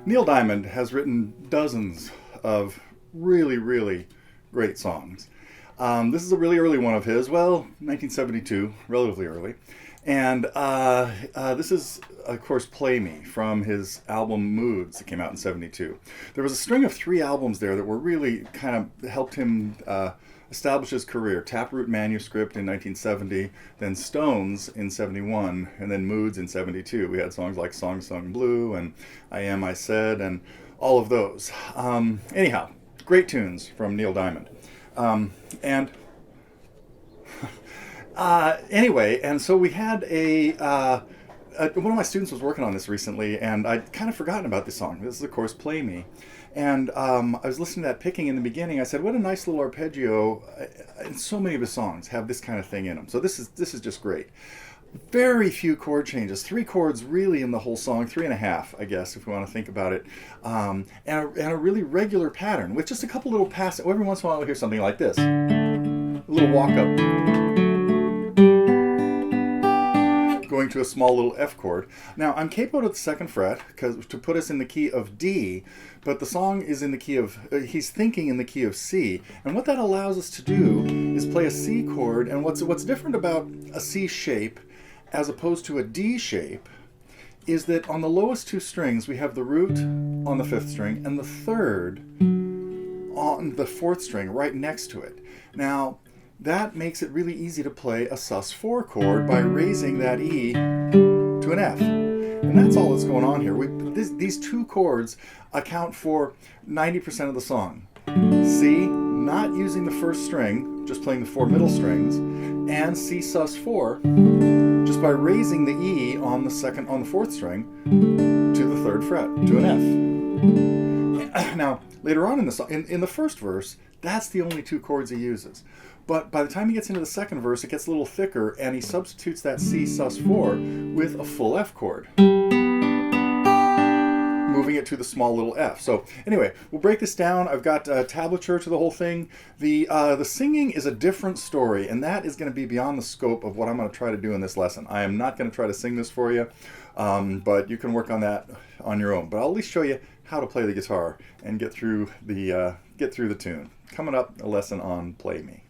Neil Diamond has written dozens of really, really great songs. This is a really early one of his, well, 1972, relatively early. And this is, of course, Play Me from his album Moods that came out in 72. There was a string of 3 albums there that were really kind of helped him establish his career. Taproot Manuscript in 1970, then Stones in 71, and then Moods in 72. We had songs like Song Sung Blue and I Am I Said and all of those. Anyhow, great tunes from Neil Diamond. And anyway, and so we had one of my students was working on this recently, and I'd kind of forgotten about this song. This is, of course, Play Me. And I was listening to that picking in the beginning. I said, what a nice little arpeggio. And so many of his songs have this kind of thing in them. So this is just great. Very few chord changes. 3 chords really in the whole song. 3.5, I guess, if we want to think about it. And a really regular pattern with just a couple little passes. Every once in a while we'll hear something like this. A little walk up. Going to a small little F chord. Now I'm capoed at the 2nd fret to put us in the key of D, but the song is in the key of, he's thinking in the key of C. And what that allows us to do is play a C chord, and what's different about a C shape as opposed to a D shape is that on the lowest 2 strings we have the root on the 5th string and the 3rd on the 4th string right next to it. Now that makes it really easy to play a sus4 chord by raising that E to an F. And that's all that's going on here. These 2 chords account for 90% of the song. C, not using the 1st string, just playing the 4 middle strings, and C sus4, just by raising the E on the 4th string to the 3rd fret, to an F. Now, later on in the song, in the first verse, that's the only 2 chords he uses. But by the time he gets into the 2nd verse, it gets a little thicker, and he substitutes that C sus4 with a full F chord, moving it to the small little F. So anyway, we'll break this down. I've got tablature to the whole thing. The singing is a different story, and that is going to be beyond the scope of what I'm going to try to do in this lesson. I am not going to try to sing this for you, but you can work on that on your own. But I'll at least show you how to play the guitar and get through the tune. Coming up, a lesson on Play Me.